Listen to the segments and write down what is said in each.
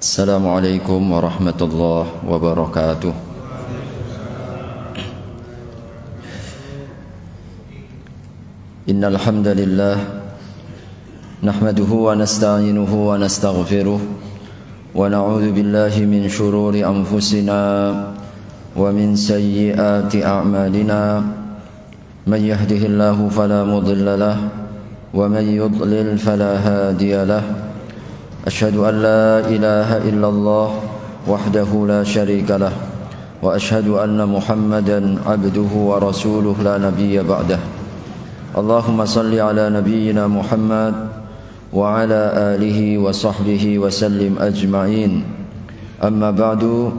Assalamualaikum warahmatullahi wabarakatuh. Innal hamdalillah nahmaduhu wa nasta'inuhu wa nastaghfiruh wa na'udzu billahi min shururi anfusina wa min sayyiati a'malina. Man yahdihillahu fala mudilla lahu wa man yudlil fala hadiya lahu. Asyhadu an la ilaha illallah wahdahu la syarika lah wa asyhadu anna Muhammadan abduhu wa rasuluh la nabiyya ba'dah. Allahumma salli ala nabiyyina Muhammad wa ala alihi wa sahbihi wa sallim ajma'in. Amma ba'du.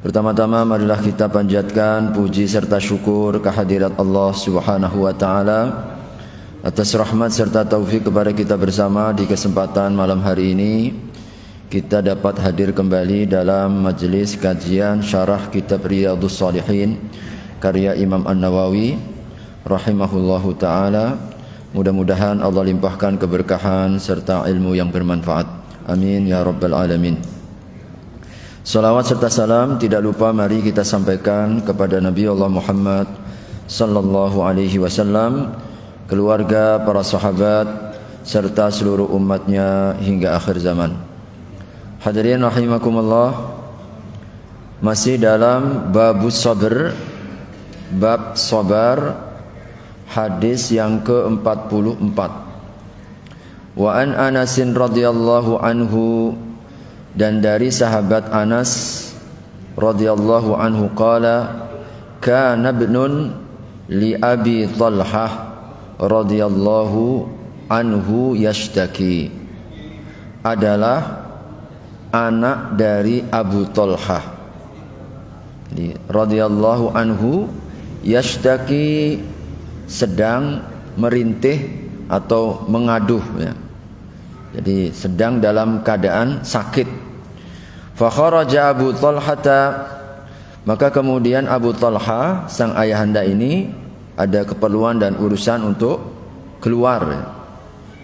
Pertama-tama marilah kita panjatkan puji serta syukur kehadirat Allah Subhanahu wa taala atas rahmat serta taufik kepada kita bersama di kesempatan malam hari ini. Kita dapat hadir kembali dalam majelis kajian syarah kitab Riyadhus Shalihin karya Imam An-Nawawi rahimahullahu ta'ala. Mudah-mudahan Allah limpahkan keberkahan serta ilmu yang bermanfaat. Amin ya rabbal alamin. Salawat serta salam tidak lupa mari kita sampaikan kepada Nabi Allah Muhammad sallallahu alaihi wasallam, keluarga, para sahabat, serta seluruh umatnya hingga akhir zaman. Hadirin rahimakumullah, masih dalam babus sabr, bab sabar, hadis yang ke-44. Wa an Anasin radhiyallahu anhu, dan dari sahabat Anas radhiyallahu anhu qala kana ibnun li Abi Talhah radhiyallahu anhu yashtaki, adalah anak dari Abu Talhah. Radhiyallahu anhu yashtaki, sedang merintih atau mengaduh ya. Jadi sedang dalam keadaan sakit. Fa kharaja Abu Talhata, maka kemudian Abu Talhah sang ayahanda ini ada keperluan dan urusan untuk keluar.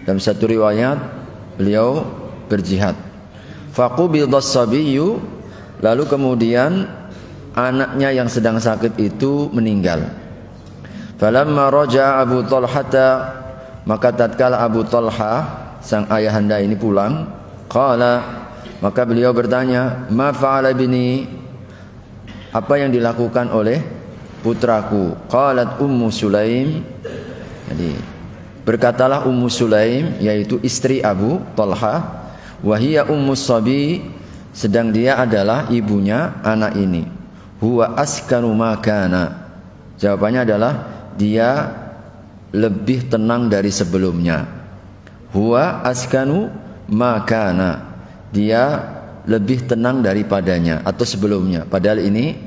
Dalam satu riwayat beliau berjihad. Faqubidas sabiyyu, lalu kemudian anaknya yang sedang sakit itu meninggal. Falamma raja'a Abu Talhata, maka tatkala Abu Talhah sang ayahanda ini pulang, qala, maka beliau bertanya, ma fa'ala bini, apa yang dilakukan oleh putraku? Qalat Ummu Sulaim, jadi berkatalah Ummu Sulaim, yaitu istri Abu Talhah, wahia Ummus Sabi, sedang dia adalah ibunya anak ini. Huwa askanu makana, jawabannya adalah dia lebih tenang dari sebelumnya. Huwa askanu makana, dia lebih tenang daripadanya atau sebelumnya. Padahal ini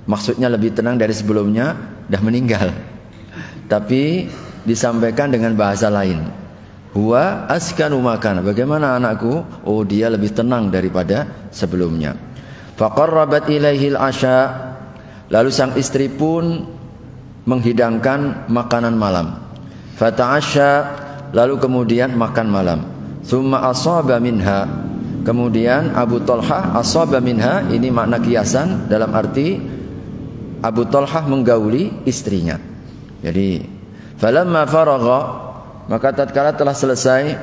maksudnya lebih tenang dari sebelumnya, dah meninggal. Tapi disampaikan dengan bahasa lain. Huwa askanu makana, bagaimana anakku? Oh, dia lebih tenang daripada sebelumnya. Faqarrabat ilaihil asya, lalu sang istri pun menghidangkan makanan malam. Fata'asya, lalu kemudian makan malam. Tsumma asaba minha, kemudian Abu Talhah asaba minha, ini makna kiasan dalam arti Abu Talhah menggauli istrinya. Jadi falamma faragha, maka tatkala telah selesai,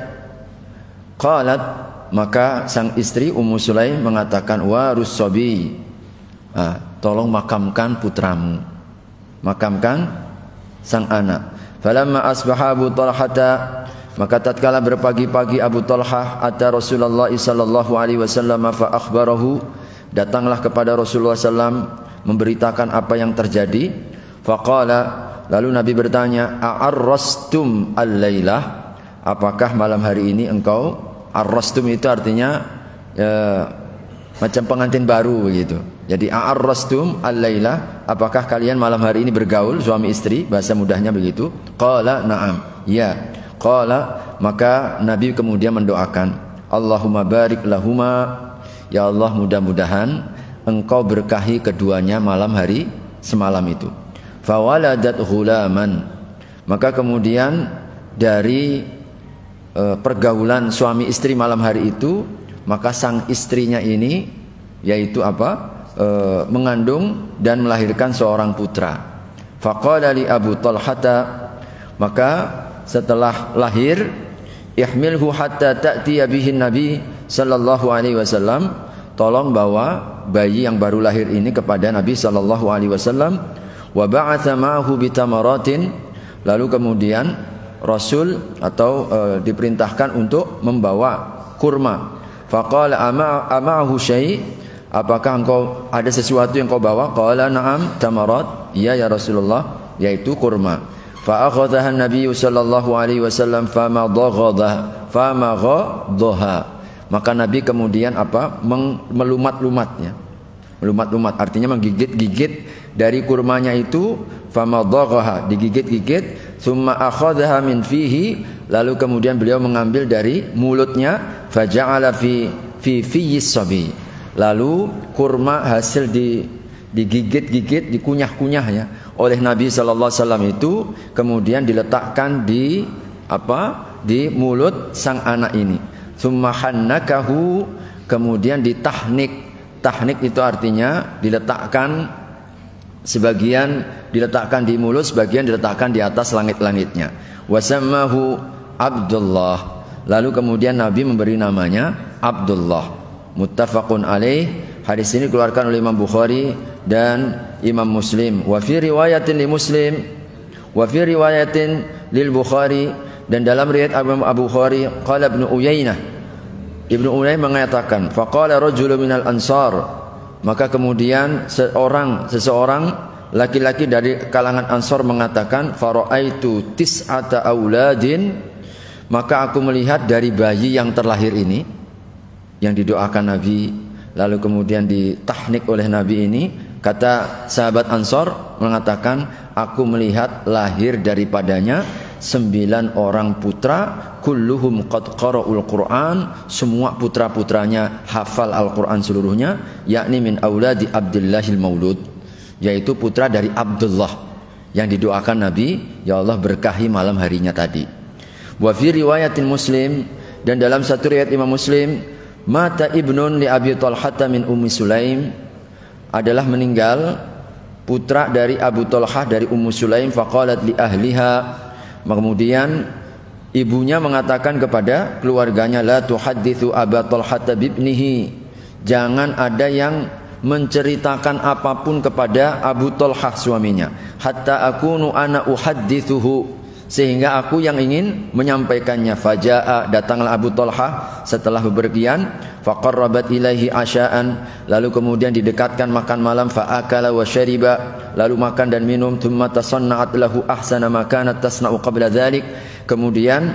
qalat, maka sang istri Ummu Sulaim mengatakan, wa russabi, tolong makamkan putramu, makamkan sang anak. Falamma asbaha Abu Talhata, maka tatkala berpagi-pagi Abu Talhah, ata Rasulullah sallallahu alaihi wasallam fa akhbarahu, datanglah kepada Rasulullah sallam memberitakan apa yang terjadi. Faqala, lalu Nabi bertanya, a'arrastum al-lailah, apakah malam hari ini engkau, arrastum itu artinya macam pengantin baru begitu. Jadi a'arrastum al-lailah, apakah kalian malam hari ini bergaul suami istri, bahasa mudahnya begitu. Qala na'am, ya. Qala, maka Nabi kemudian mendoakan, Allahumma barik lahuma, ya Allah mudah-mudahan engkau berkahi keduanya malam hari semalam itu. Fawaladat ghulaman, maka kemudian dari pergaulan suami istri malam hari itu maka sang istrinya ini yaitu mengandung dan melahirkan seorang putra. Faqala li Abu Talhata, maka setelah lahir, ihmilhu hatta ta'tiya bihi Nabi sallallahu alaihi wasallam, tolong bawa bayi yang baru lahir ini kepada Nabi sallallahu alaihi wasallam. Wa ba'atha ma'ahu bitamaratin, lalu kemudian Rasul diperintahkan untuk membawa kurma. Faqala ama'ahu syai', apakah engkau ada sesuatu yang kau bawa? Qala na'am tamarat, iya ya Rasulullah, yaitu kurma. Fa akhadhaha an-nabiy sallallahu alaihi wasallam famaghadhaha, maka Nabi kemudian melumat-lumatnya. Melumat-lumat artinya menggigit-gigit dari kurmanya itu, famadaghaha, digigit-gigit, summa akhadhaha min fihi, lalu kemudian beliau mengambil dari mulutnya, faja'ala fi sabi, lalu kurma hasil digigit-gigit, dikunyah-kunyahnya oleh Nabi sallallahu alaihi wasallam itu kemudian diletakkan di mulut sang anak ini. Summa hannakahu, kemudian ditahnik. Tahnik itu artinya diletakkan, sebagian diletakkan di mulut, sebagian diletakkan di atas langit-langitnya. Wasammahu Abdullah, lalu kemudian Nabi memberi namanya Abdullah. Muttafaqun alaih, hadis ini dikeluarkan oleh Imam Bukhari dan Imam Muslim. Wa fi riwayatin li Muslim, wa fi riwayatin lil Bukhari, dan dalam riwayat Abu Bukhari, qala Ibnu Uyainah, Ibnu Uyainah mengatakan, faqala rajulun minal ansar, maka kemudian seseorang laki-laki dari kalangan Ansar mengatakan, fara'aitu tis'ata auladin, maka aku melihat dari bayi yang terlahir ini yang didoakan Nabi lalu kemudian ditahnik oleh Nabi ini, kata sahabat Ansar mengatakan, aku melihat lahir daripadanya 9 orang putra, kulluhum qad qara'ul Qur'an, semua putra-putranya hafal Al-Qur'an seluruhnya, yakni min auladi Abdullahil Maulud, yaitu putra dari Abdullah yang didoakan Nabi, ya Allah berkahi malam harinya tadi. Wa fi riwayatin Muslim, dan dalam satu riwayat Imam Muslim, mata ibnun li Abi Talhah min Ummi Sulaim, adalah meninggal putra dari Abu Talhah dari Ummu Sulaim. Faqalat li ahliha, kemudian ibunya mengatakan kepada keluarganya, la tuhadditsu Aba Talhah bibnihi, jangan ada yang menceritakan apapun kepada Abu Talhah suaminya, hatta akunu ana uhadditsuhu, sehingga aku yang ingin menyampaikannya. Faja'a, datanglah Abu Talhah setelah bepergian, faqarrabat ilaihi asya'an, lalu kemudian didekatkan makan malam, fa'akala wa syariba, lalu makan dan minum, thumma tasanna'at lahu ahsana ma kanat tasna'u qabla dzalik, kemudian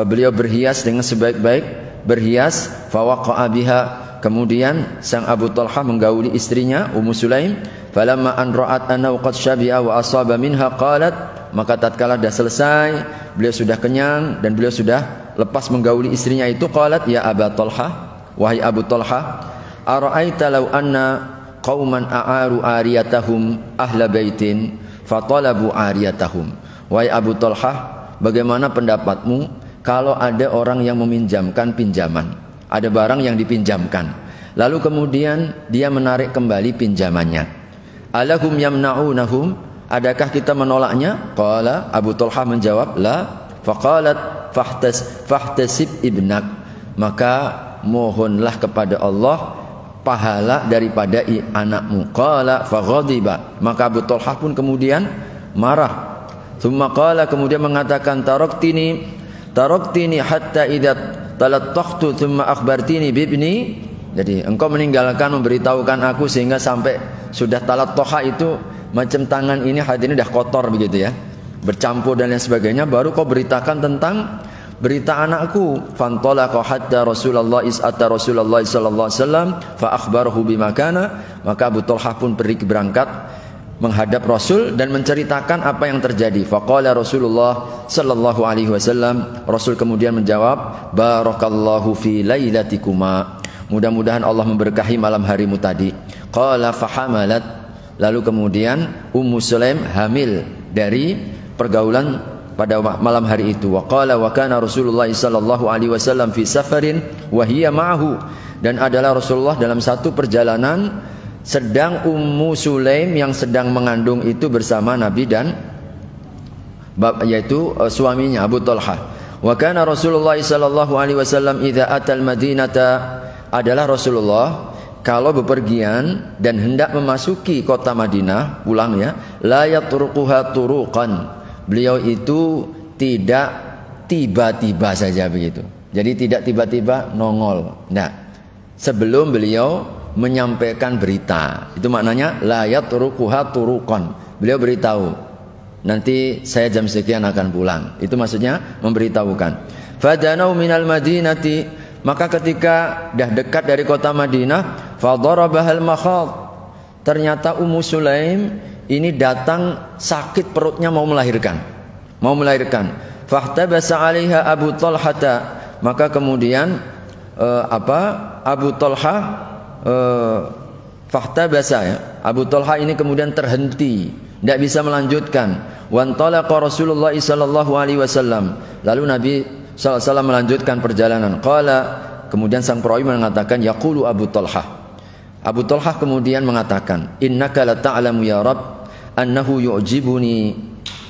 beliau berhias dengan sebaik-baik berhias, fawaqa'a biha, kemudian sang Abu Talhah menggauli istrinya Ummu Sulaim, falamma an ra'at annahu qad syabi'a wa asaba minha qalat, maka tatkala dah selesai, beliau sudah kenyang dan beliau sudah lepas menggauli istrinya itu, qalat ya Aba Talhah, wahai Abu Talhah, ara'aita law anna qauman a'aru ariyatahum ahla baitin fatalabu ariyatahum, wahai Abu Talhah, bagaimana pendapatmu kalau ada orang yang meminjamkan pinjaman, ada barang yang dipinjamkan, lalu kemudian dia menarik kembali pinjamannya, alahum yamna'unahum, adakah kita menolaknya? Qala, Abu Talhah menjawab, la. Faqalat fahtasib ibnak, maka mohonlah kepada Allah pahala daripada anakmu. Qala faghadiba, maka Abu Talhah pun kemudian marah. Tsumma qala, kemudian mengatakan, taraktini hatta idza talattaqtu tsumma akhbartini bibni, jadi engkau meninggalkan memberitahukan aku sehingga sampai sudah talattaqha itu macam tangan ini, hati ini dah kotor begitu ya, bercampur dan lain sebagainya, baru kau beritakan tentang berita anakku. Fantalaqa hatta Rasulullah sallallahu alaihi wasallam fa akhbarahu bima kana, maka Abu Talhah pun pergi berangkat menghadap Rasul dan menceritakan apa yang terjadi. Faqala Rasulullah sallallahu alaihi wasallam, Rasul kemudian menjawab, barakallahu fi lailatikuma, mudah-mudahan Allah memberkahi malam harimu tadi. Qala fahamalat, lalu kemudian Ummu Sulaim hamil dari pergaulan pada malam hari itu. Wa qala wa kana Rasulullah sallallahu alaihi wasallam fi safarin wa hiya ma'ahu, Dan adalah Rasulullah dalam satu perjalanan sedang Ummu Sulaim yang sedang mengandung itu bersama Nabi dan yaitu suaminya Abu Talha. Wa kana Rasulullah sallallahu alaihi wasallam idza atal Madinata, adalah Rasulullah kalau bepergian dan hendak memasuki kota Madinah, pulang ya, la yatruquha turuqan. Beliau itu tidak tiba-tiba saja begitu. Jadi tidak tiba-tiba nongol. Nah, sebelum beliau menyampaikan berita. Itu maknanya la yatruquha turuqan. Beliau beritahu, nanti saya jam sekian akan pulang. Itu maksudnya memberitahukan. Fadanau minal Madinati, maka ketika dah dekat dari kota Madinah, fadarabahal makhad, ternyata Ummu Sulaim ini datang sakit perutnya mau melahirkan. Fahtabasa 'alaiha Abu Talha, maka kemudian Abu Talha fahtabasa ya. Abu Talha ini kemudian terhenti, tidak bisa melanjutkan. Wantalaqa Rasulullah sallallahu alaihi wasallam. Lalu Nabi sallallahu alaihi wasallam melanjutkan perjalanan. Qala, kemudian sang perawi mengatakan, yaqulu Abu Talha. Abu Talha kemudian mengatakan, innaka la ta'lamu ya Rabb annahu yu'jibuni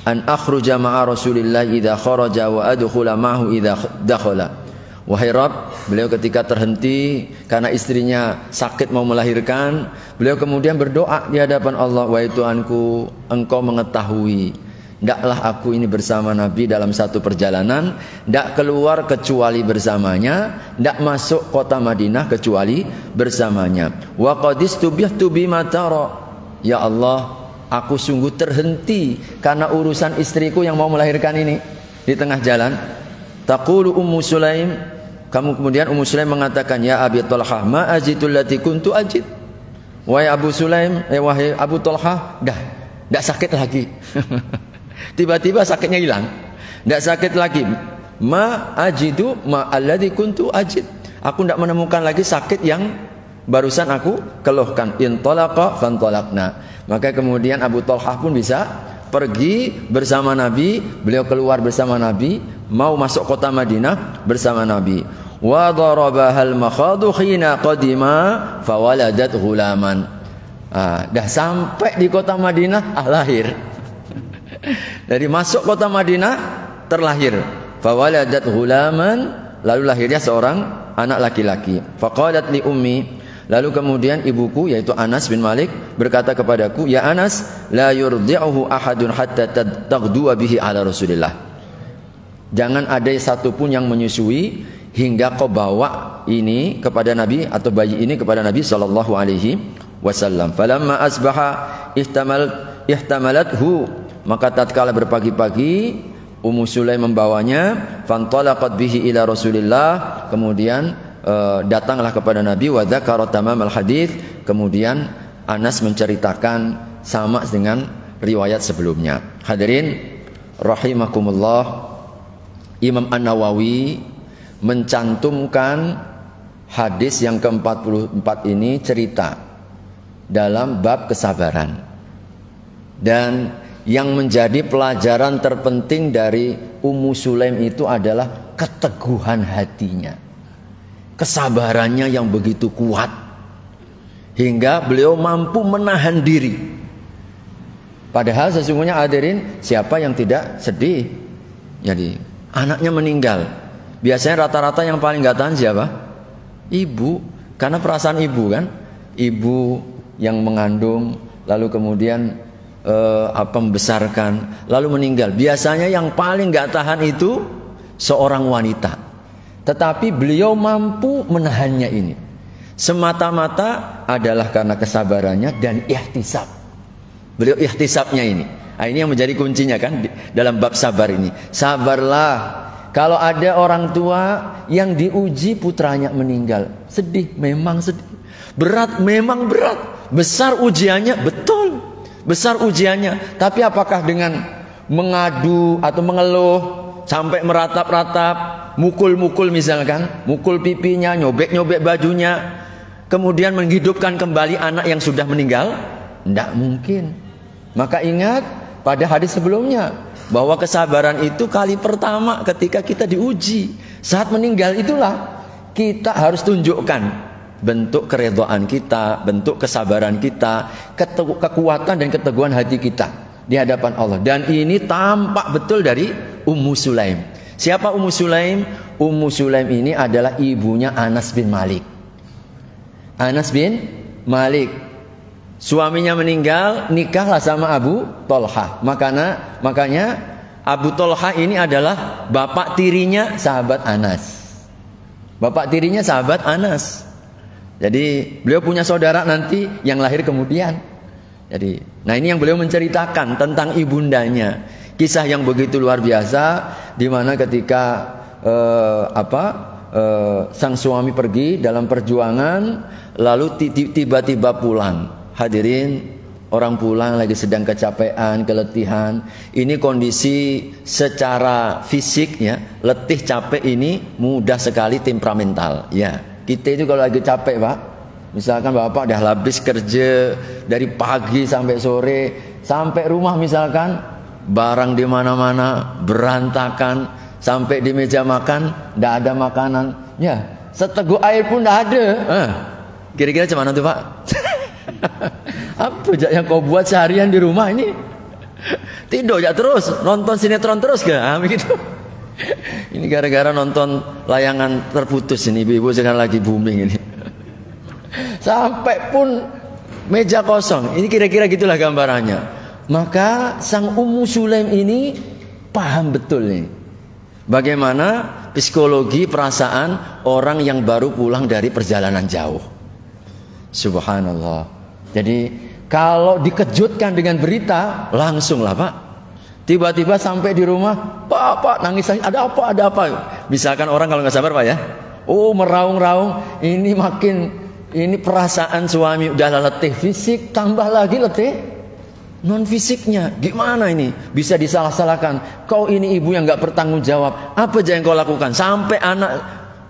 an akhruja ma'a Rasulillah idza kharaja wa adkhula ma'ahu idza dakhala. Wahai Rabb, beliau ketika terhenti karena istrinya sakit mau melahirkan, beliau kemudian berdoa di hadapan Allah, wahai Tuhanku, Engkau mengetahui, ndaklah aku ini bersama Nabi dalam satu perjalanan, ndak keluar kecuali bersamanya, ndak masuk kota Madinah kecuali bersamanya. Wa qadistu bihtu bima tara. Ya Allah, aku sungguh terhenti karena urusan istriku yang mau melahirkan ini di tengah jalan. Taqulu Ummu Sulaim, kamu kemudian Ummu Sulaim mengatakan, ya Abi Talha, ma ajitul lati kuntu ajid. Wahai Abu Sulaim, wahai Abu Talha, dah sakit lagi. Tiba-tiba sakitnya hilang, tidak sakit lagi. Ma ajidu ma alladhi kuntu ajid. Aku tidak menemukan lagi sakit yang barusan aku keluhkan. Intalaqa fantalaqna. Maka kemudian Abu Talha pun bisa pergi bersama Nabi. Beliau keluar bersama Nabi, mau masuk kota Madinah bersama Nabi. Wa darabahal makhadu khina qadima fawaladat ghulaman. Dah sampai di kota Madinah, lahir. Dari masuk kota Madinah terlahir. Fawaladat ghulaman, lalu lahirnya seorang anak laki-laki. Faqalat li ummi, lalu kemudian ibuku yaitu Anas bin Malik berkata kepadaku, ya Anas, la yurdi'uhu ahadun hatta taghduwa bihi ala Rasulillah. Jangan ada satupun yang menyusui hingga kau bawa ini kepada Nabi atau bayi ini kepada Nabi sallallahu alaihi wasallam. Falamma asbaha ihtamalathu, maka tatkala berpagi-pagi Ummu Sulaim membawanya, fantalaqat bihi ila Rasulillah, kemudian datanglah kepada Nabi, wa dzakara tamamal hadis, kemudian Anas menceritakan sama dengan riwayat sebelumnya. Hadirin rahimakumullah, Imam An-Nawawi mencantumkan hadis yang ke-44 ini cerita dalam bab kesabaran. Dan yang menjadi pelajaran terpenting dari Ummu Sulaim itu adalah keteguhan hatinya, kesabarannya yang begitu kuat hingga beliau mampu menahan diri. Padahal sesungguhnya hadirin, siapa yang tidak sedih? Jadi anaknya meninggal, biasanya rata-rata yang paling gak tahan siapa? Ibu, karena perasaan ibu kan, ibu yang mengandung lalu kemudian membesarkan lalu meninggal. Biasanya yang paling gak tahan itu seorang wanita. Tetapi beliau mampu menahannya ini. Semata-mata adalah karena kesabarannya dan ihtisab. Beliau ihtisabnya ini. Nah, ini yang menjadi kuncinya kan dalam bab sabar ini. Sabarlah. Kalau ada orang tua yang diuji putranya meninggal, sedih, memang sedih. Berat, memang berat. Besar ujiannya, betul. Besar ujiannya, tapi apakah dengan mengadu atau mengeluh sampai meratap-ratap, mukul-mukul misalkan, mukul pipinya, nyobek-nyobek bajunya, kemudian menghidupkan kembali anak yang sudah meninggal? Tidak mungkin. Maka ingat pada hadis sebelumnya bahwa kesabaran itu kali pertama ketika kita diuji. Saat meninggal itulah kita harus tunjukkan bentuk keredhaan kita, bentuk kesabaran kita, kekuatan dan keteguhan hati kita di hadapan Allah. Dan ini tampak betul dari Ummu Sulaim. Siapa Ummu Sulaim? Ummu Sulaim ini adalah ibunya Anas bin Malik. Anas bin Malik, suaminya meninggal, nikahlah sama Abu Tolha. Makanya Abu Tolha ini adalah bapak tirinya sahabat Anas. Bapak tirinya sahabat Anas. Jadi beliau punya saudara nanti yang lahir kemudian. Jadi, nah ini yang beliau menceritakan tentang ibundanya. Kisah yang begitu luar biasa, di mana ketika sang suami pergi dalam perjuangan, lalu tiba-tiba pulang. Hadirin, orang pulang lagi sedang kecapean, keletihan. Ini kondisi secara fisik ya, letih capek ini mudah sekali temperamental ya. Kita itu kalau lagi capek Pak, misalkan Bapak udah habis kerja dari pagi sampai sore, sampai rumah misalkan barang di mana-mana berantakan, sampai di meja makan tidak ada makanan, ya seteguk air pun tidak ada. Kira-kira cuman tuh Pak? Apa yang kau buat seharian di rumah ini? Tidur ya terus, nonton sinetron terus gak? Begitu. Ini gara-gara nonton layangan terputus ini, ibu-ibu sekarang lagi booming ini. Sampai pun meja kosong. Ini kira-kira gitulah gambarannya. Maka sang Ummu Sulaim ini paham betul nih bagaimana psikologi perasaan orang yang baru pulang dari perjalanan jauh. Subhanallah. Jadi kalau dikejutkan dengan berita, langsunglah Pak. Tiba-tiba sampai di rumah, Pak nangis, ada apa? Misalkan orang kalau nggak sabar Pak ya, meraung-raung, ini perasaan suami udah letih fisik, tambah lagi letih non fisiknya. Gimana ini? Bisa disalah-salahkan. Kau ini ibu yang nggak bertanggung jawab. Apa aja yang kau lakukan sampai anak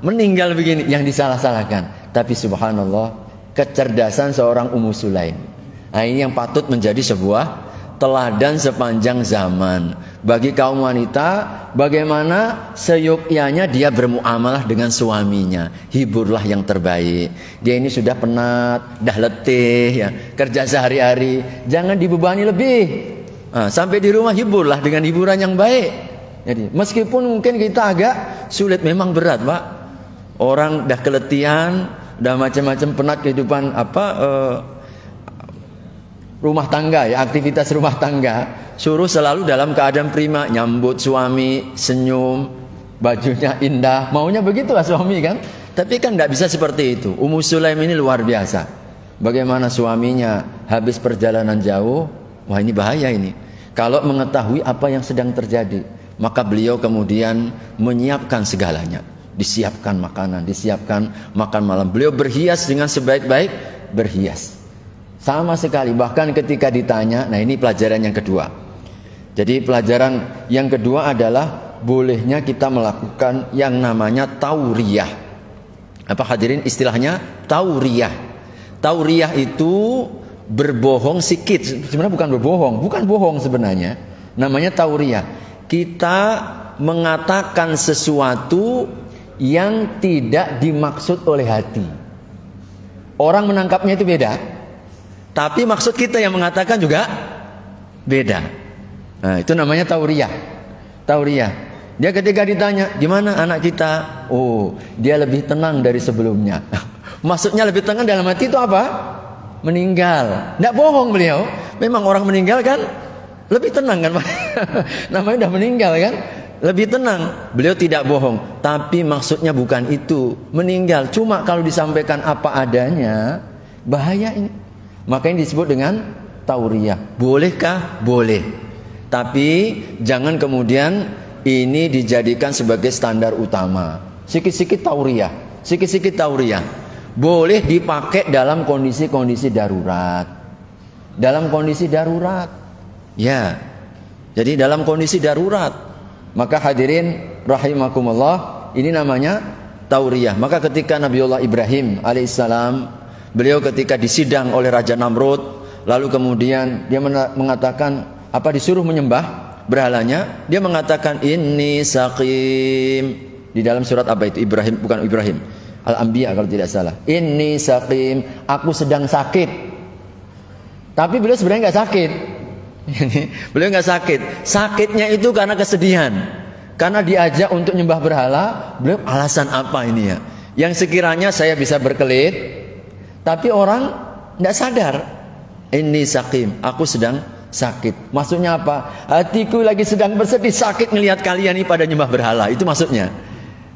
meninggal begini, yang disalah-salahkan. Tapi subhanallah, kecerdasan seorang Ummu Sulaim. Nah ini yang patut menjadi sebuah teladan sepanjang zaman bagi kaum wanita, bagaimana seyogyanya dia bermuamalah dengan suaminya. Hiburlah yang terbaik. Dia ini sudah penat, dah letih ya, kerja sehari-hari, jangan dibebani lebih. Sampai di rumah hiburlah dengan hiburan yang baik. Jadi meskipun mungkin kita agak sulit, memang berat Pak. Orang dah keletihan, dah macam-macam penat kehidupan rumah tangga ya, aktivitas rumah tangga, suruh selalu dalam keadaan prima, nyambut suami, senyum, bajunya indah, maunya begitulah suami kan. Tapi kan tidak bisa seperti itu. Ummu Sulaim ini luar biasa. Bagaimana suaminya habis perjalanan jauh, wah ini bahaya ini. Kalau mengetahui apa yang sedang terjadi, maka beliau kemudian menyiapkan segalanya. Disiapkan makanan, disiapkan makan malam. Beliau berhias dengan sebaik-baik berhias. Sama sekali, bahkan ketika ditanya, nah ini pelajaran yang kedua. Jadi pelajaran yang kedua adalah bolehnya kita melakukan yang namanya tauriyah. Apa hadirin istilahnya? Tauriyah. Tauriyah itu berbohong sikit. Sebenarnya bukan bohong sebenarnya. Namanya tauriyah. Kita mengatakan sesuatu yang tidak dimaksud oleh hati. Orang menangkapnya itu beda. Tapi maksud kita yang mengatakan juga beda. Nah, itu namanya tauriyah. Tauriyah. Dia ketika ditanya, gimana anak kita? Oh, dia lebih tenang dari sebelumnya. Maksudnya lebih tenang dalam hati itu apa? Meninggal. Tidak bohong beliau. Memang orang meninggal kan lebih tenang kan? Namanya udah meninggal kan? Lebih tenang. Beliau tidak bohong. Tapi maksudnya bukan itu. Meninggal. Cuma kalau disampaikan apa adanya, bahaya ini. Maka ini disebut dengan tauriyah. Bolehkah? Boleh. Tapi jangan kemudian ini dijadikan sebagai standar utama. Sikit-sikit tauriyah. Sikit-sikit tauriyah. Boleh dipakai dalam kondisi-kondisi darurat. Dalam kondisi darurat. Ya. Jadi dalam kondisi darurat. Maka hadirin rahimakumullah, ini namanya tauriyah. Maka ketika Nabiullah Ibrahim alaihissalam, beliau ketika disidang oleh Raja Namrud, lalu kemudian dia mengatakan, disuruh menyembah berhalanya, dia mengatakan inni saqim. Di dalam surat apa itu? Ibrahim, bukan Ibrahim. Al-Anbiya kalau tidak salah. Inni saqim, aku sedang sakit. Tapi beliau sebenarnya nggak sakit. Beliau nggak sakit. Sakitnya itu karena kesedihan. Karena diajak untuk nyembah berhala, beliau alasan apa ini ya? Yang sekiranya saya bisa berkelit, tapi orang nggak sadar. Inni saqim, aku sedang sakit. Maksudnya apa? Hatiku lagi sedang bersedih, sakit ngelihat kalian ini pada nyembah berhala. Itu maksudnya.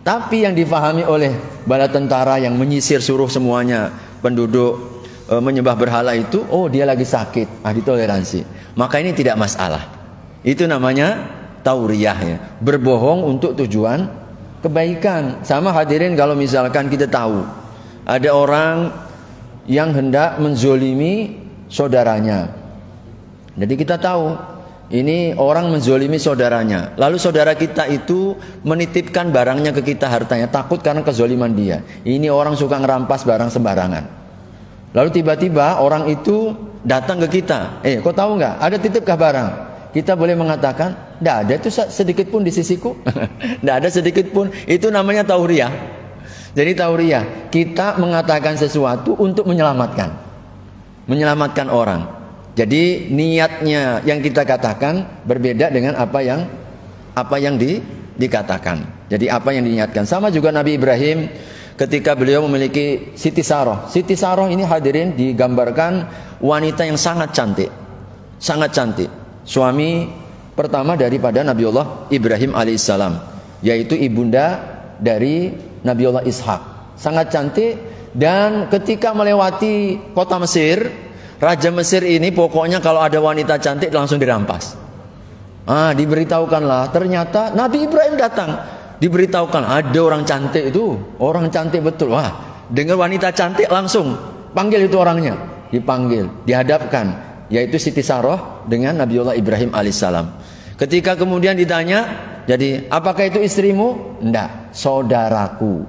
Tapi yang difahami oleh bala tentara yang menyisir suruh semuanya penduduk menyembah berhala itu, oh dia lagi sakit, ditoleransi. Maka ini tidak masalah. Itu namanya tauriyah ya, berbohong untuk tujuan kebaikan. Sama hadirin kalau misalkan kita tahu ada orang yang hendak menzolimi saudaranya. Jadi kita tahu ini orang menzolimi saudaranya. Lalu saudara kita itu menitipkan barangnya ke kita, hartanya, takut karena kezoliman dia. Ini orang suka ngerampas barang sembarangan. Lalu tiba-tiba orang itu datang ke kita. Kau tahu nggak? Ada titipkah barang? Kita boleh mengatakan, tidak ada itu sedikit pun di sisiku. Tidak ada sedikit pun. Itu namanya tauriyah. Jadi tauriyah, kita mengatakan sesuatu untuk menyelamatkan orang. Jadi niatnya yang kita katakan berbeda dengan apa yang dikatakan. Jadi apa yang diniatkan. Sama juga Nabi Ibrahim ketika beliau memiliki Siti Saroh. Siti Saroh ini hadirin digambarkan wanita yang sangat cantik. Sangat cantik. Suami pertama daripada Nabiullah Ibrahim alaihissalam, yaitu ibunda dari Nabiullah Ishak. Sangat cantik, dan ketika melewati kota Mesir, Raja Mesir ini pokoknya kalau ada wanita cantik langsung dirampas. Diberitahukanlah, ternyata Nabi Ibrahim datang. Diberitahukan ada orang cantik itu, orang cantik betul. Wah, dengar wanita cantik langsung panggil itu orangnya. Dipanggil, dihadapkan, yaitu Siti Saroh dengan Nabiullah Ibrahim alaihissalam. Ketika kemudian ditanya, jadi apakah itu istrimu? Enggak, saudaraku.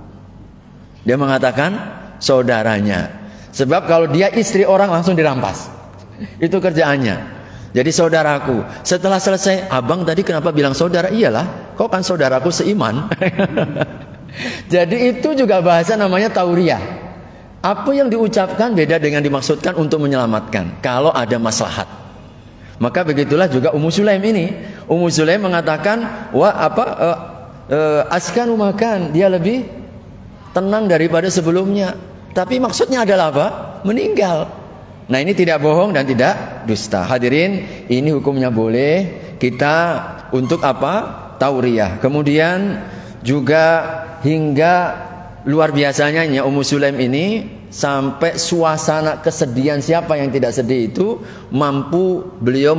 Dia mengatakan saudaranya. Sebab kalau dia istri orang langsung dirampas. Itu kerjaannya. Jadi saudaraku. Setelah selesai, abang tadi kenapa bilang saudara? Iyalah, kau kan saudaraku seiman. Jadi itu juga bahasa namanya tauriyah. Apa yang diucapkan beda dengan dimaksudkan untuk menyelamatkan. Kalau ada maslahat. Maka begitulah juga Ummu Sulaim ini. Ummu Sulaim mengatakan, askanu makan. Dia lebih tenang daripada sebelumnya. Tapi maksudnya adalah apa? Meninggal. Nah, ini tidak bohong dan tidak dusta. Hadirin, ini hukumnya boleh kita untuk apa? Tauriyah. Kemudian juga hingga luar biasanya Ummu Sulaim ini sampai suasana kesedihan siapa yang tidak sedih itu mampu beliau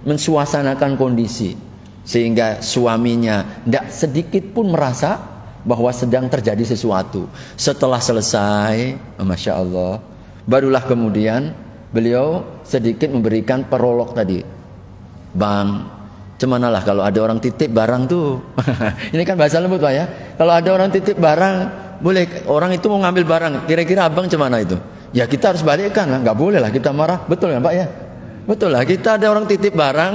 mensuasanakan kondisi sehingga suaminya tidak sedikit pun merasa bahwa sedang terjadi sesuatu. Setelah selesai, Masya Allah, barulah kemudian beliau sedikit memberikan prolog tadi. Bang, cemanalah kalau ada orang titip barang tuh. Ini kan bahasa lembut Pak ya. Kalau ada orang titip barang, boleh orang itu mau ngambil barang, kira-kira abang cemana itu? Ya kita harus balikkan lah, nggak boleh lah kita marah. Betul kan Pak ya? Betul lah, kita ada orang titip barang,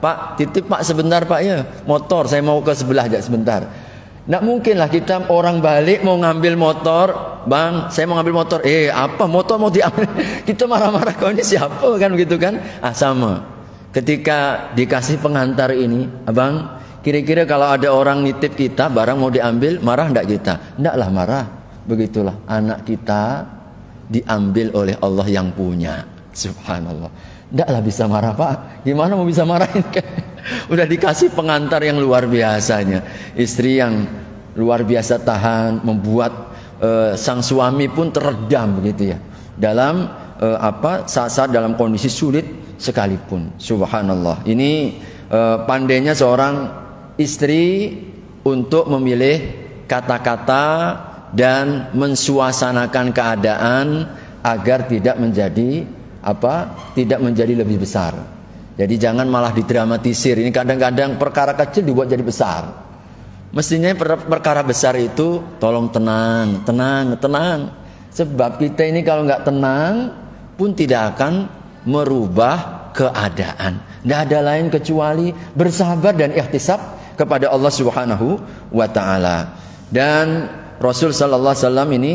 Pak, titip Pak sebentar Pak ya, motor saya mau ke sebelah aja sebentar. Nggak mungkin lah kita orang balik mau ngambil motor, bang, saya mau ngambil motor. Apa motor mau diambil? Kita marah-marah, kau ini siapa kan begitu kan? Sama. Ketika dikasih pengantar ini, abang, kira-kira kalau ada orang nitip kita barang mau diambil, marah enggak kita? Enggaklah marah. Begitulah anak kita diambil oleh Allah yang punya. Subhanallah. Enggaklah bisa marah Pak. Gimana mau bisa marahin kan? Udah dikasih pengantar yang luar biasanya. Istri yang luar biasa tahan, membuat sang suami pun teredam begitu ya. Dalam saat-saat dalam kondisi sulit sekalipun. Subhanallah. Ini pandainya seorang istri untuk memilih kata-kata dan mensuasanakan keadaan agar tidak menjadi tidak menjadi lebih besar. Jadi jangan malah didramatisir. Ini kadang-kadang perkara kecil dibuat jadi besar. Mestinya perkara besar itu tolong tenang. Sebab kita ini kalau nggak tenang pun tidak akan merubah keadaan. Tidak ada lain kecuali bersabar dan ikhtisab kepada Allah Subhanahu wa taala. Dan Rasul sallallahu alaihi wasallam ini,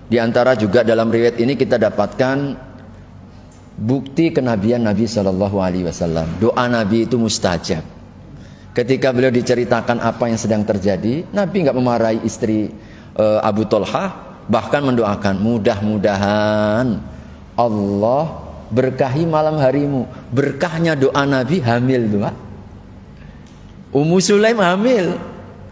diantara juga dalam riwayat ini kita dapatkan bukti kenabian Nabi sallallahu alaihi wasallam. Doa Nabi itu mustajab. Ketika beliau diceritakan apa yang sedang terjadi, Nabi nggak memarahi istri Abu Thalhah, bahkan mendoakan, mudah-mudahan Allah berkahi malam harimu. Berkahnya doa Nabi hamil tuh, Pak. Ummu Sulaim hamil.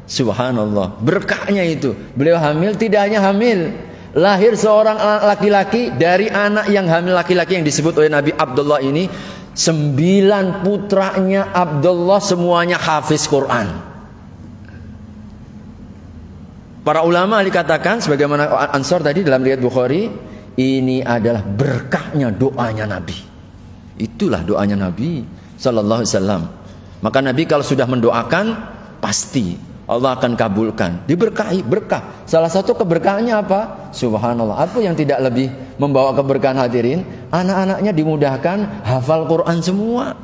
Subhanallah, berkahnya itu. Beliau hamil, tidak hanya hamil, lahir seorang anak laki-laki. Dari anak yang hamil laki-laki yang disebut oleh Nabi Abdullah ini, 9 putranya Abdullah semuanya hafiz Quran. Para ulama dikatakan, sebagaimana Ansor tadi dalam riwayat Bukhari, ini adalah berkahnya doanya Nabi. Itulah doanya Nabi sallallahu alaihi wasallam. Maka Nabi kalau sudah mendoakan, pasti Allah akan kabulkan. Diberkahi, berkah. Salah satu keberkahannya apa? Subhanallah. Apa yang tidak lebih membawa keberkahan hadirin? Anak-anaknya dimudahkan hafal Quran semua.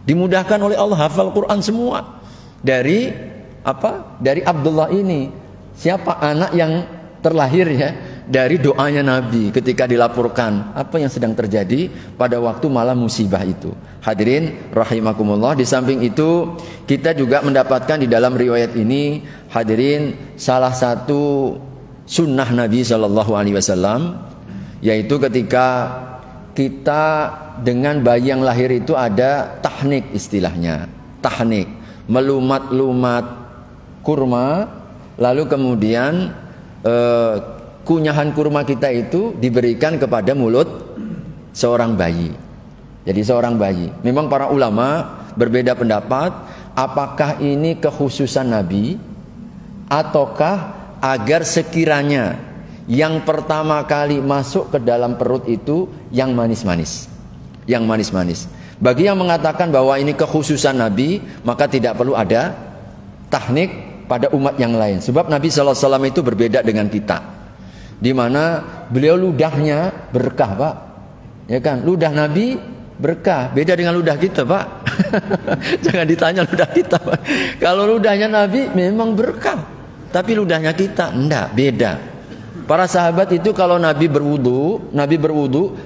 Dimudahkan oleh Allah hafal Quran semua. Dari apa? Dari Abdullah ini. Siapa anak yang terlahir ya? Dari doanya Nabi ketika dilaporkan apa yang sedang terjadi pada waktu malam musibah itu. Hadirin rahimakumullah, di samping itu kita juga mendapatkan di dalam riwayat ini, hadirin, salah satu sunnah Nabi sallallahu alaihi wasallam, yaitu ketika kita dengan bayi yang lahir itu ada tahnik istilahnya. Tahnik, melumat-lumat kurma, lalu kemudian kunyahan kurma kita itu diberikan kepada mulut seorang bayi. Jadi seorang bayi. Memang para ulama berbeda pendapat, apakah ini kekhususan Nabi ataukah agar sekiranya yang pertama kali masuk ke dalam perut itu yang manis-manis. Yang manis-manis. Bagi yang mengatakan bahwa ini kekhususan Nabi, maka tidak perlu ada tahnik pada umat yang lain. Sebab Nabi SAW itu berbeda dengan kita, di mana beliau ludahnya berkah, Pak. Ya kan? Ludah Nabi berkah, beda dengan ludah kita, Pak. Jangan ditanya ludah kita, Pak. Kalau ludahnya Nabi memang berkah, tapi ludahnya kita enggak, beda. Para sahabat itu kalau Nabi berwudu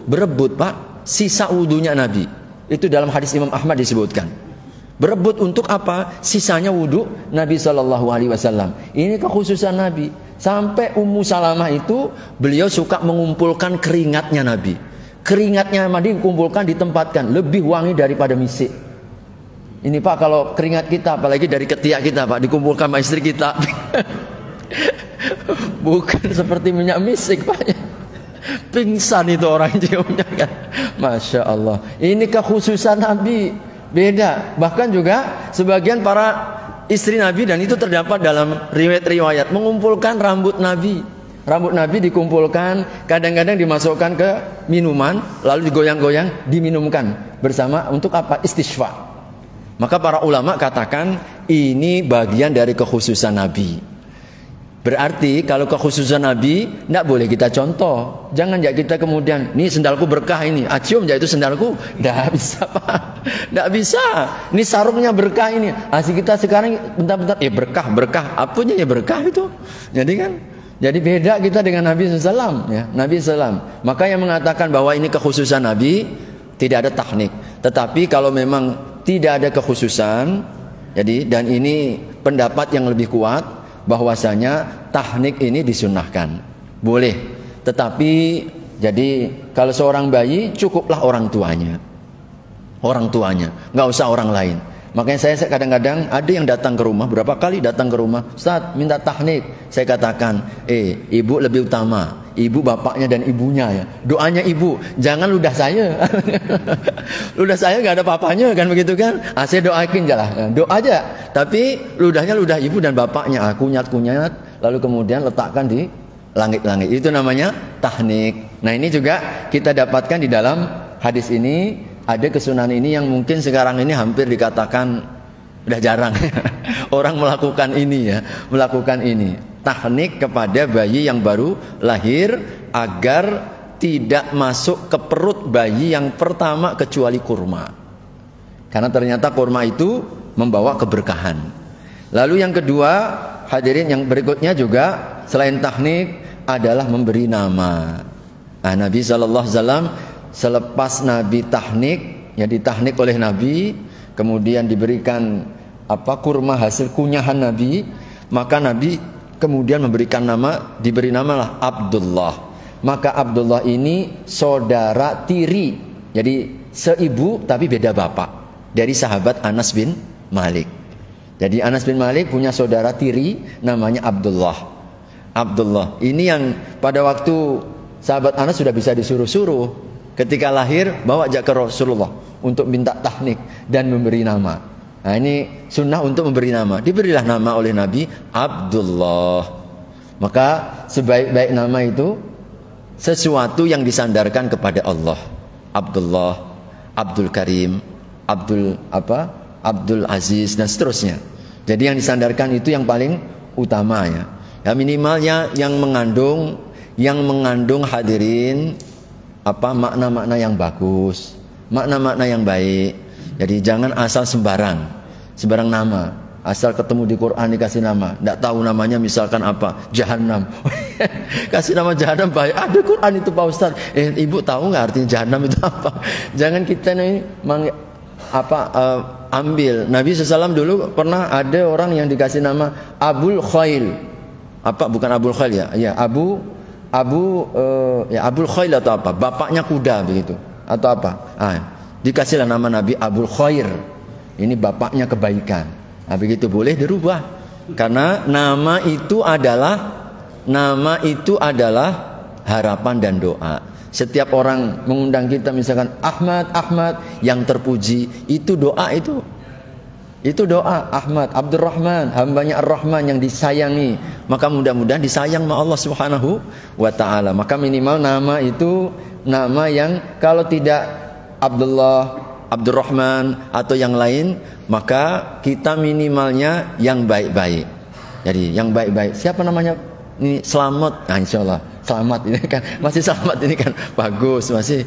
berebut, Pak, sisa wudunya Nabi. Itu dalam hadis Imam Ahmad disebutkan. Berebut untuk apa? Sisanya wudu Nabi sallallahu alaihi wasallam. Ini kekhususan Nabi. Sampai Ummu Salamah itu beliau suka mengumpulkan keringatnya Nabi. Keringatnya Nabi dikumpulkan, ditempatkan, lebih wangi daripada misik. Ini, Pak, kalau keringat kita, apalagi dari ketiak kita, Pak, dikumpulkan sama istri kita. Bukan seperti minyak misik, Pak. Pingsan itu orang ciumnya kan. Masya Allah. Ini kekhususan Nabi. Beda. Bahkan juga sebagian para istri Nabi, dan itu terdapat dalam riwayat-riwayat, mengumpulkan rambut Nabi. Rambut Nabi dikumpulkan, kadang-kadang dimasukkan ke minuman, lalu digoyang-goyang, diminumkan bersama untuk apa? Istishfa. Maka para ulama katakan ini bagian dari kekhususan Nabi. Berarti kalau kekhususan Nabi tidak boleh kita contoh. Jangan ya kita kemudian, nih sendalku berkah ini, cium ya itu sendalku. Tidak bisa, Pak. Tidak bisa. Ini sarungnya berkah ini. Asik kita sekarang bentar-bentar, berkah. Apanya ya berkah itu? Jadi kan, jadi beda kita dengan Nabi SAW, ya, Nabi SAW. Maka yang mengatakan bahwa ini kekhususan Nabi, tidak ada tahnik. Tetapi kalau memang tidak ada kekhususan, jadi, dan ini pendapat yang lebih kuat, bahwasanya tahnik ini disunnahkan, boleh. Tetapi jadi kalau seorang bayi cukuplah orang tuanya, nggak usah orang lain. Makanya saya kadang-kadang ada yang datang ke rumah, berapa kali datang ke rumah, Ustaz minta tahnik. Saya katakan, ibu lebih utama, ibu bapaknya dan ibunya ya. Doanya ibu, jangan ludah saya. Ludah saya nggak ada papanya kan, begitu kan? Saya doakin aja lah, doa aja. Tapi ludahnya ludah ibu dan bapaknya, kunyat-kunyat, lalu kemudian letakkan di langit-langit. Itu namanya tahnik. Nah ini juga kita dapatkan di dalam hadis ini. Ada kesunahan ini yang mungkin sekarang ini hampir dikatakan udah jarang orang melakukan ini ya, melakukan ini. Tahnik kepada bayi yang baru lahir agar tidak masuk ke perut bayi yang pertama kecuali kurma. Karena ternyata kurma itu membawa keberkahan. Lalu yang kedua, hadirin yang berikutnya juga selain tahnik adalah memberi nama. Nah, Nabi SAW selepas Nabi tahnik, ya ditahnik oleh Nabi, kemudian diberikan kurma hasil kunyahan Nabi, maka Nabi kemudian memberikan nama, diberi namalah Abdullah. Maka Abdullah ini saudara tiri, jadi seibu tapi beda bapak, dari sahabat Anas bin Malik. Jadi Anas bin Malik punya saudara tiri namanya Abdullah. Abdullah ini yang pada waktu sahabat Anas sudah bisa disuruh-suruh, ketika lahir bawa ajak ke Rasulullah untuk minta tahnik dan memberi nama. Nah, ini sunnah untuk memberi nama. Diberilah nama oleh Nabi Abdullah. Maka sebaik-baik nama itu sesuatu yang disandarkan kepada Allah. Abdullah, Abdul Karim, Abdul Aziz dan seterusnya. Jadi yang disandarkan itu yang paling utama ya. Ya minimalnya yang mengandung hadirin makna-makna yang bagus, makna-makna yang baik. Jadi jangan asal sembarang nama. Asal ketemu di Quran dikasih nama, tidak tahu namanya misalkan apa, Jahannam. Kasih nama Jahannam baik. Ada Quran itu Pak Ustaz. Ibu tahu nggak artinya Jahannam itu apa? Jangan kita nih ambil. Nabi SAW dulu pernah ada orang yang dikasih nama Abul Khail. Bukan Abul Khail ya? Ya Abul Khail atau apa? Bapaknya kuda begitu atau apa? Dikasihlah nama Nabi Abul Khair. Ini bapaknya kebaikan. Nah, begitu boleh dirubah. Karena nama itu adalah harapan dan doa. Setiap orang mengundang kita misalkan Ahmad yang terpuji, itu doa itu. Itu doa Ahmad, Abdurrahman, hambanya Ar-Rahman yang disayangi. Maka mudah-mudahan disayang sama Allah Subhanahu wa ta'ala. Maka minimal nama itu nama yang kalau tidak Abdullah, Abdurrahman atau yang lain, maka kita minimalnya yang baik-baik. Jadi yang baik-baik. Siapa namanya? Ini Selamat. Nah, insyaallah Selamat ini kan masih Selamat ini kan bagus, masih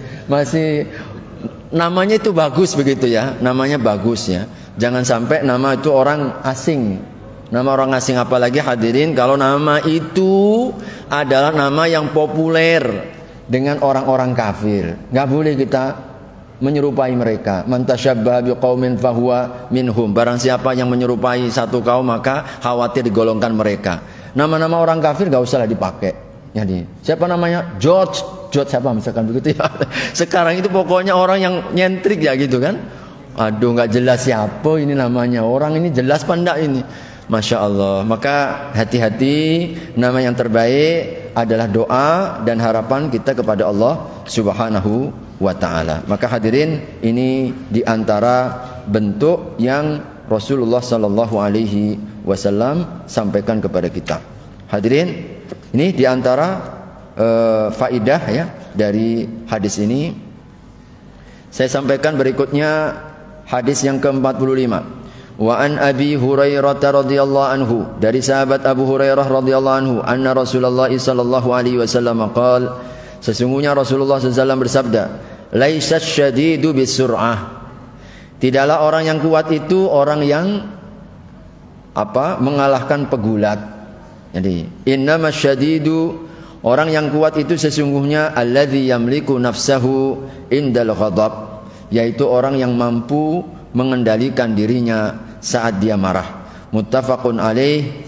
namanya itu bagus begitu ya. Namanya bagus ya. Jangan sampai nama itu orang asing. Nama orang asing apalagi hadirin kalau nama itu adalah nama yang populer dengan orang-orang kafir. Enggak boleh kita menyerupai mereka. Man tasyabbaha biqaumin fahuwa minhum. Barang siapa yang menyerupai satu kaum maka khawatir digolongkan mereka. Nama-nama orang kafir enggak usahlah dipakai. Jadi, siapa namanya? George siapa misalkan begitu ya. Sekarang itu pokoknya orang yang nyentrik ya gitu kan. Aduh nggak jelas siapa ini namanya. Orang ini jelas pandai ini. Masya Allah. Maka hati-hati. Nama yang terbaik adalah doa dan harapan kita kepada Allah Subhanahu wa ta'ala. Maka hadirin, ini diantara bentuk yang Rasulullah Sallallahu Alaihi Wasallam sampaikan kepada kita. Hadirin, ini diantara faidah ya dari hadis ini. Saya sampaikan berikutnya hadis yang ke-45. Wa an Abi Hurairah radhiyallahu anhu, dari sahabat Abu Hurairah radhiyallahu anhu, anna Rasulullah sallallahu alaihi wasallam qala, sesungguhnya Rasulullah sallallahu bersabda, laisa syadidu bisur'ah, tidaklah orang yang kuat itu orang yang mengalahkan pegulat. Jadi innamas syadidu, orang yang kuat itu sesungguhnya alladzi yamliku nafsahu indal ghadab, yaitu orang yang mampu mengendalikan dirinya saat dia marah. Muttafaqun alaih,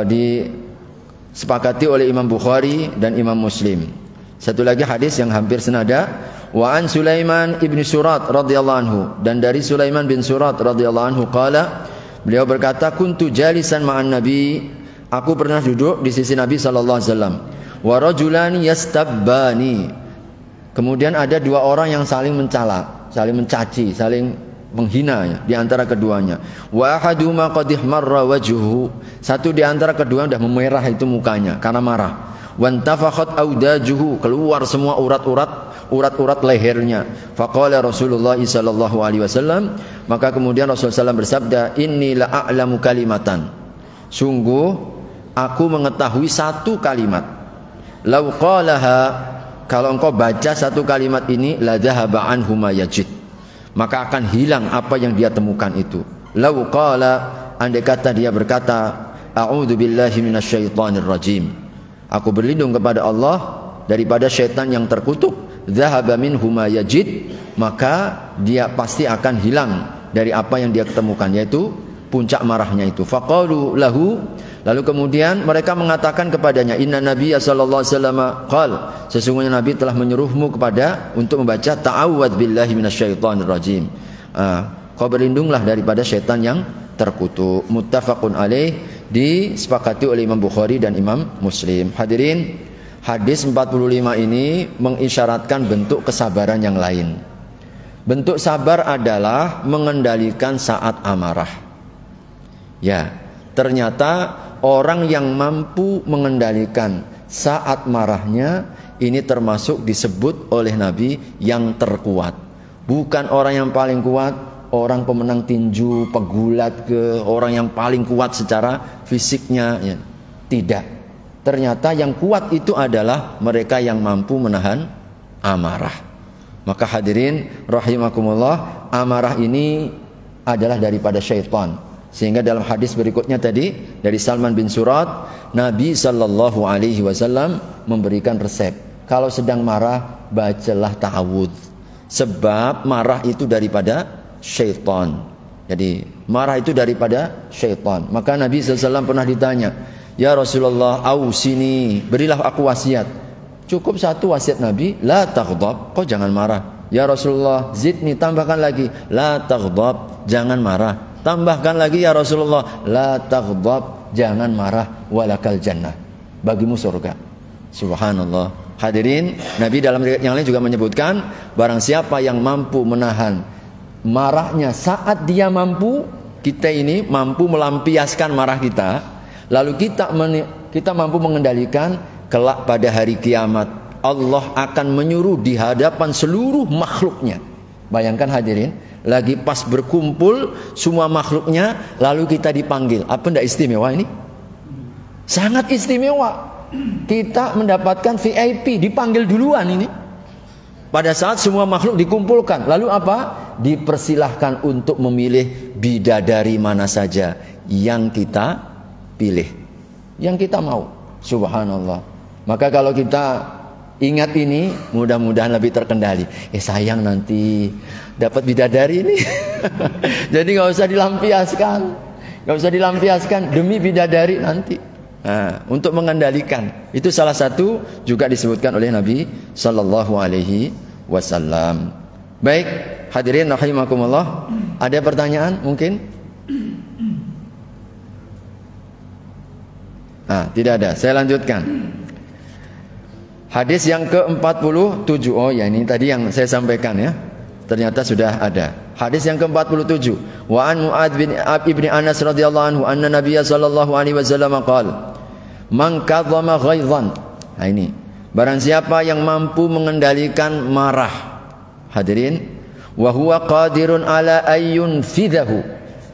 disepakati oleh Imam Bukhari dan Imam Muslim. Satu lagi hadis yang hampir senada, wa an Sulaiman ibn Surat radhiyallahu anhu, dan dari Sulaiman bin Surat radhiyallahu anhu qala, beliau berkata, kuntu jalisan ma'an nabi, aku pernah duduk di sisi Nabi sallallahu alaihi wasallam, wa rajulani yastabbani, kemudian ada dua orang yang saling mencela, saling mencaci, saling menghina ya, di antara keduanya. Wa ahaduma qad ihmarra wajhuhu, satu di antara kedua sudah memerah itu mukanya karena marah. Wa antafakhat audajuhu, keluar semua urat-urat lehernya. Faqala Rasulullah sallallahu alaihi wasallam, maka kemudian Rasulullah SAW bersabda, inni la a'lamu kalimatan, sungguh aku mengetahui satu kalimat, lau qalaha, kalau engkau baca satu kalimat ini, la dhahaba anhu ma yajid, maka akan hilang apa yang dia temukan itu. Lau qala, andai kata dia berkata, a'udzu billahi minasyaitonir rajim, Aku berlindung kepada Allah daripada syaitan yang terkutuk. Dhahaba minhu ma yajid, maka dia pasti akan hilang dari apa yang dia ketemukan, yaitu puncak marahnya itu. Faqalu lahu, lalu kemudian mereka mengatakan kepadanya, inna nabiyya sallallahu alaihi wasallam qala, sesungguhnya Nabi telah menyuruhmu kepada untuk membaca ta'awwadz billahi minasyaitonir rajim. Kau berlindunglah daripada syaitan yang terkutuk. Muttafaqun alaih, disepakati oleh Imam Bukhari dan Imam Muslim. Hadirin, hadis 45 ini mengisyaratkan bentuk kesabaran yang lain. Bentuk sabar adalah mengendalikan saat amarah. Ya, ternyata orang yang mampu mengendalikan saat marahnya ini termasuk disebut oleh Nabi yang terkuat. Bukan orang yang paling kuat, orang pemenang tinju, pegulat ke orang yang paling kuat secara fisiknya, ya. Tidak. Ternyata yang kuat itu adalah mereka yang mampu menahan amarah. Maka hadirin rahimakumullah, amarah ini adalah daripada syaitan. Sehingga dalam hadis berikutnya tadi dari Salman bin Surat, Nabi sallallahu alaihi wasallam memberikan resep. Kalau sedang marah, bacalah ta'awudz. Sebab marah itu daripada syaitan. Jadi marah itu daripada syaitan. Maka Nabi SAW pernah ditanya, ya Rasulullah, ausini, berilah aku wasiat. Cukup satu wasiat Nabi, la taghdab, kau jangan marah. Ya Rasulullah, zidni, tambahkan lagi, la taghdab, jangan marah. Tambahkan lagi, ya Rasulullah, la taghdab, jangan marah, walakal jannah, bagimu surga. Subhanallah. Hadirin, Nabi dalam riwayat yang lain juga menyebutkan, barang siapa yang mampu menahan marahnya saat dia mampu, kita ini mampu melampiaskan marah kita, lalu kita mampu mengendalikan, kelak pada hari kiamat Allah akan menyuruh di hadapan seluruh makhluknya. Bayangkan hadirin, lagi pas berkumpul semua makhluknya, lalu kita dipanggil. Apa tidak istimewa ini? Sangat istimewa. Kita mendapatkan VIP, dipanggil duluan ini. Pada saat semua makhluk dikumpulkan, lalu apa? Dipersilahkan untuk memilih bidadari mana saja yang kita pilih, yang kita mau. Subhanallah. Maka kalau kita ingat ini, mudah-mudahan lebih terkendali. Sayang nanti dapat bidadari ini. Jadi nggak usah dilampiaskan, nggak usah dilampiaskan demi bidadari nanti. Nah, untuk mengendalikan itu salah satu juga disebutkan oleh Nabi Sallallahu Alaihi Wasallam. Baik, hadirin rahimakumullah. Ada pertanyaan mungkin? Tidak ada. Saya lanjutkan. Hadis yang ke-47. Oh ya, ini tadi yang saya sampaikan ya. Ternyata sudah ada. Hadis yang ke-47. Wa an Mu'adz bin ibni Anas radhiyallahu anhu anna Nabiyya sallallahu alaihi wasallam qala, "Man kadzama ghaidhan." Nah ini, barang siapa yang mampu mengendalikan marah. Hadirin, wa huwa qadirun ala ayyun fidahu.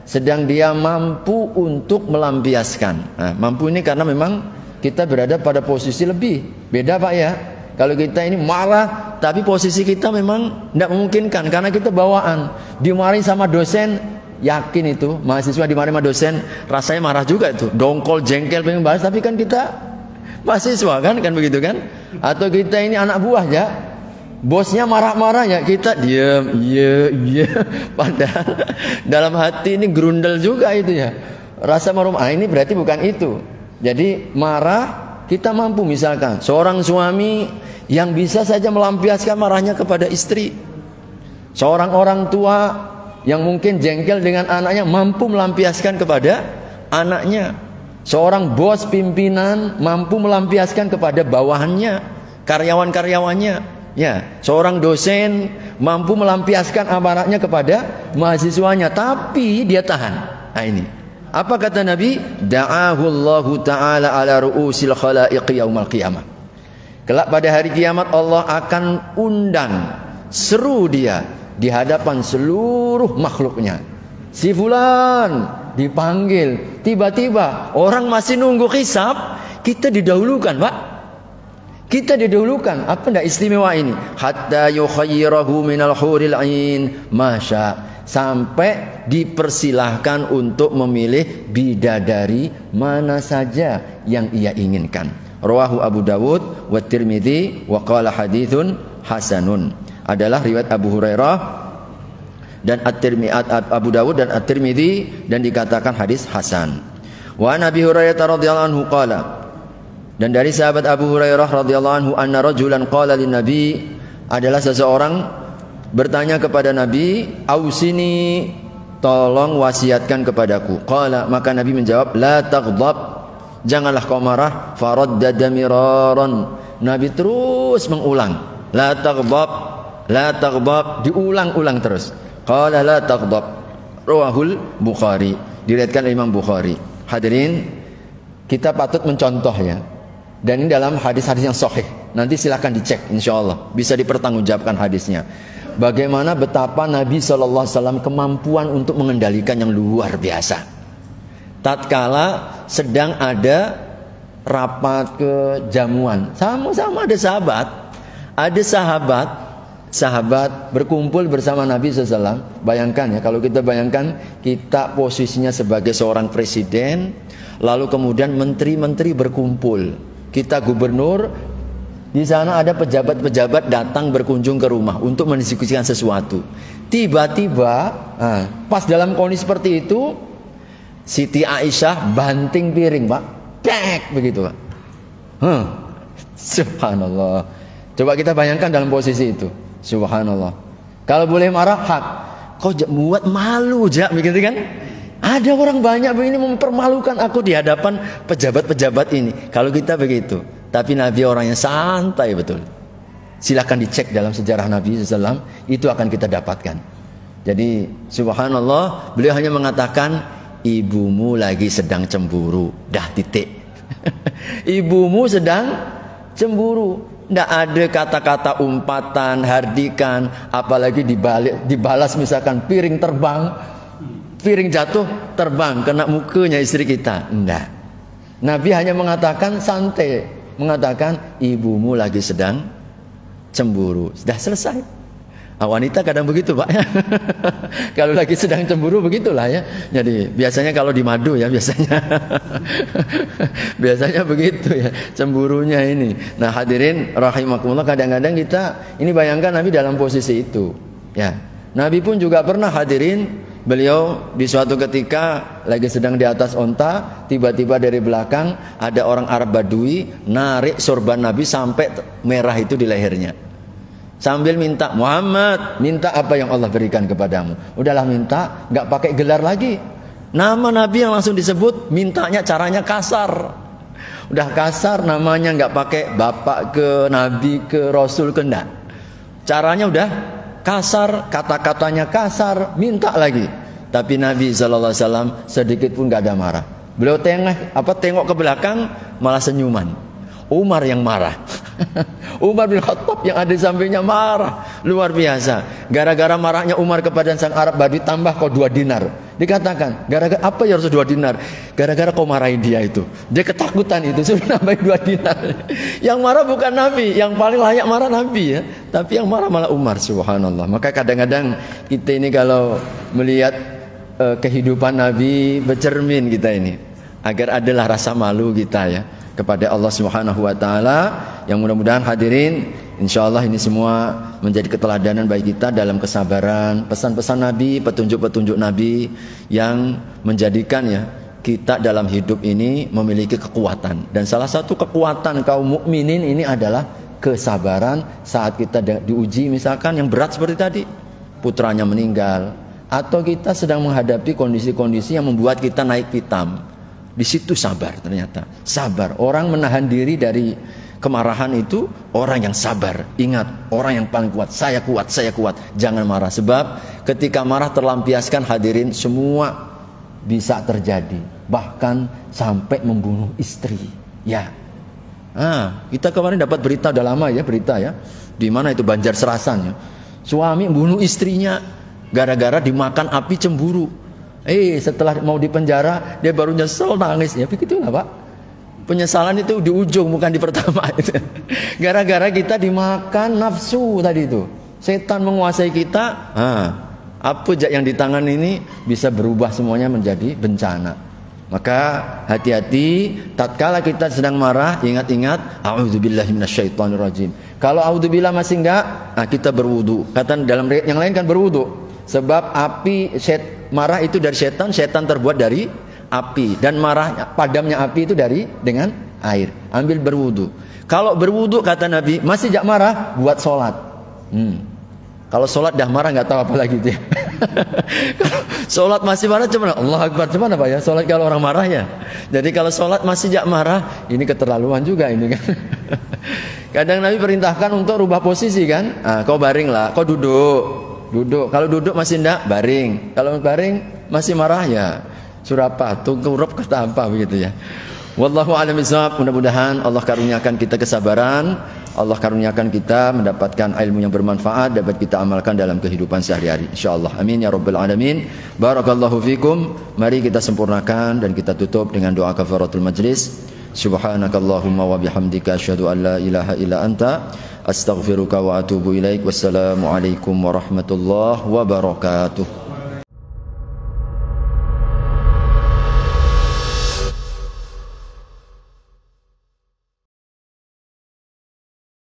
Sedang dia mampu untuk melampiaskan. Nah, mampu ini karena memang kita berada pada posisi lebih. Beda Pak ya. Kalau kita ini marah, tapi posisi kita memang tidak memungkinkan karena kita bawaan. Dimarahin sama dosen, yakin itu mahasiswa dimarahin sama dosen, rasanya marah juga itu. Dongkol, jengkel, pengen balas, tapi kan kita mahasiswa kan begitu kan? Atau kita ini anak buah ya. Bosnya marah-marah ya, kita diam, iya. Padahal dalam hati ini gerundel juga itu ya. Rasa marah, ini berarti bukan itu. Jadi marah kita mampu, misalkan seorang suami yang bisa saja melampiaskan marahnya kepada istri. Seorang orang tua yang mungkin jengkel dengan anaknya mampu melampiaskan kepada anaknya. Seorang bos pimpinan mampu melampiaskan kepada bawahannya, karyawan-karyawannya. Ya, seorang dosen mampu melampiaskan amarahnya kepada mahasiswanya, tapi dia tahan. Nah ini. Apa kata Nabi? Da'ahu Allahu ta'ala ala ru'usil khalaiqi yaumal qiyamah. Kelak pada hari kiamat Allah akan undang, seru dia di hadapan seluruh makhluknya. Si fulan dipanggil, tiba-tiba orang masih nunggu hisab, kita didahulukan, Pak. Kita didahulukan. Apa enggak istimewa ini? Hatta yukhayyirahu minal huril ain masya. Sampai dipersilahkan untuk memilih bidadari mana saja yang ia inginkan. Rawahu Abu Dawud wa Tirmidzi wa qala haditsun hasanun. Adalah riwayat Abu Hurairah dan Abu Dawud dan At-Tirmidzi dan dikatakan hadis hasan. Wa Nabi Hurairah radhiyallahu anhu qala, dan dari sahabat Abu Hurairah radhiyallahu anhu, anna rajulan qala lin nabi, adalah seseorang bertanya kepada Nabi, ausini, tolong wasiatkan kepadaku. Qala, maka Nabi menjawab, la taghdab, janganlah kau marah. Faraddada miraran, Nabi terus mengulang, la taghdab, la taghdab, diulang-ulang terus. Qala la taghdab, rawahul Bukhari, diriwayatkan Imam Bukhari. Hadirin, kita patut mencontoh ya. Dan ini dalam hadis-hadis yang sahih. Nanti silahkan dicek, insyaallah bisa dipertanggungjawabkan hadisnya. Bagaimana betapa Nabi SAW kemampuan untuk mengendalikan yang luar biasa. Tatkala sedang ada rapat kejamuan, sama-sama ada sahabat berkumpul bersama Nabi SAW. Bayangkan ya, kalau kita bayangkan kita posisinya sebagai seorang presiden, lalu kemudian menteri-menteri berkumpul, kita gubernur. Di sana ada pejabat-pejabat datang berkunjung ke rumah untuk mendiskusikan sesuatu. Tiba-tiba, pas dalam kondisi seperti itu, Siti Aisyah banting piring, Pak. Tek, begitu, Pak. Subhanallah. Coba kita bayangkan dalam posisi itu. Subhanallah. Kalau boleh marah, hak. Kau buat malu, Jak, begitu kan? Ada orang banyak begini mempermalukan aku di hadapan pejabat-pejabat ini. Kalau kita begitu. Tapi Nabi orangnya santai betul. Silahkan dicek dalam sejarah Nabi SAW, itu akan kita dapatkan. Jadi subhanallah, beliau hanya mengatakan, ibumu lagi sedang cemburu. Dah, titik. Ibumu sedang cemburu. Tidak ada kata-kata umpatan, hardikan, apalagi dibalas misalkan piring terbang, piring jatuh terbang kena mukanya istri kita. Tidak. Nabi hanya mengatakan santai, mengatakan ibumu lagi sedang cemburu. Sudah selesai. Wanita kadang begitu, Pak. Kalau lagi sedang cemburu begitulah ya. Jadi biasanya kalau di madu ya biasanya biasanya begitu ya, cemburunya ini. Nah, hadirin rahimakumullah, kadang-kadang kita ini bayangkan Nabi dalam posisi itu ya. Nabi pun juga pernah, hadirin, beliau di suatu ketika lagi sedang di atas onta, tiba-tiba dari belakang ada orang Arab Badui narik sorban Nabi sampai merah itu di lehernya. Sambil minta, Muhammad, minta apa yang Allah berikan kepadamu. Udahlah minta, nggak pakai gelar lagi. Nama Nabi yang langsung disebut, mintanya caranya kasar. Udah kasar, namanya nggak pakai bapak ke Nabi ke Rasul ke enggak. Caranya udah kasar, kata-katanya kasar, minta lagi. Tapi Nabi SAW sedikit pun gak ada marah. Beliau tengok ke belakang, malah senyuman. Umar yang marah. Umar bin Khattab yang ada di sampingnya marah, luar biasa. Gara-gara marahnya Umar kepada sang Arab Badui, tambah kau 2 dinar. Dikatakan, gara-gara apa ya harus 2 dinar? Gara-gara kau marahin dia itu. Dia ketakutan itu, suruh nambahin 2 dinar. Yang marah bukan Nabi, yang paling layak marah Nabi ya. Tapi yang marah malah Umar, subhanallah. Maka kadang-kadang kita ini kalau melihat kehidupan Nabi, bercermin kita ini, agar adalah rasa malu kita ya kepada Allah Subhanahu wa taala. Yang mudah-mudahan hadirin, insyaallah ini semua menjadi keteladanan bagi kita dalam kesabaran, pesan-pesan Nabi, petunjuk-petunjuk Nabi yang menjadikan ya kita dalam hidup ini memiliki kekuatan. Dan salah satu kekuatan kaum mukminin ini adalah kesabaran saat kita diuji, misalkan yang berat seperti tadi, putranya meninggal, atau kita sedang menghadapi kondisi-kondisi yang membuat kita naik pitam. Di situ sabar, ternyata sabar. Orang menahan diri dari kemarahan itu orang yang sabar. Ingat, orang yang paling kuat, saya kuat, saya kuat. Jangan marah, sebab ketika marah terlampiaskan, hadirin, semua bisa terjadi. Bahkan sampai membunuh istri. Ya. Kita kemarin dapat berita, udah lama ya berita ya. Di mana itu, Banjar Serasan ya. Suami membunuh istrinya gara-gara dimakan api cemburu. Setelah mau dipenjara, dia baru nyesel, nangis. Ya begitulah, Pak. Penyesalan itu di ujung, bukan di pertama. Gara-gara kita dimakan nafsu tadi itu. Setan menguasai kita. Apa yang di tangan ini bisa berubah semuanya menjadi bencana. Maka hati-hati tatkala kita sedang marah, ingat-ingat a'udzubillahi minasyaitonirrajim. Kalau a'udzubillah masih enggak, nah kita berwudu. Kata dalam riwayat yang lain kan berwudu. Sebab api marah itu dari setan, setan terbuat dari api, dan marah padamnya api itu dengan air. Ambil berwudu. Kalau berwudu kata Nabi masih jak marah, buat sholat. Kalau sholat dah marah nggak tahu apa lagi itu ya. Kalau sholat masih marah cuman Allah Akbar, cuman apa ya sholat kalau orang marah ya. Jadi kalau sholat masih jak marah, ini keterlaluan juga ini kan. Kadang Nabi perintahkan untuk rubah posisi kan. Kau baring lah, kau duduk. Kalau duduk masih enggak, baring. Kalau baring masih marah ya surapa, tunggurup kata apa begitu ya. Wallahu a'lam bishawab. Mudah-mudahan Allah karuniakan kita kesabaran, Allah karuniakan kita mendapatkan ilmu yang bermanfaat, dapat kita amalkan dalam kehidupan sehari-hari insyaallah. Amin ya rabbal alamin. Barakallahu fikum. Mari kita sempurnakan dan kita tutup dengan doa kafaratul majlis. Subhanakallahumma wa bihamdika asyhadu an la ilaha illa anta astaghfiruka wa atubu ilaik. Wassalamu alaikum warahmatullahi wabarakatuh.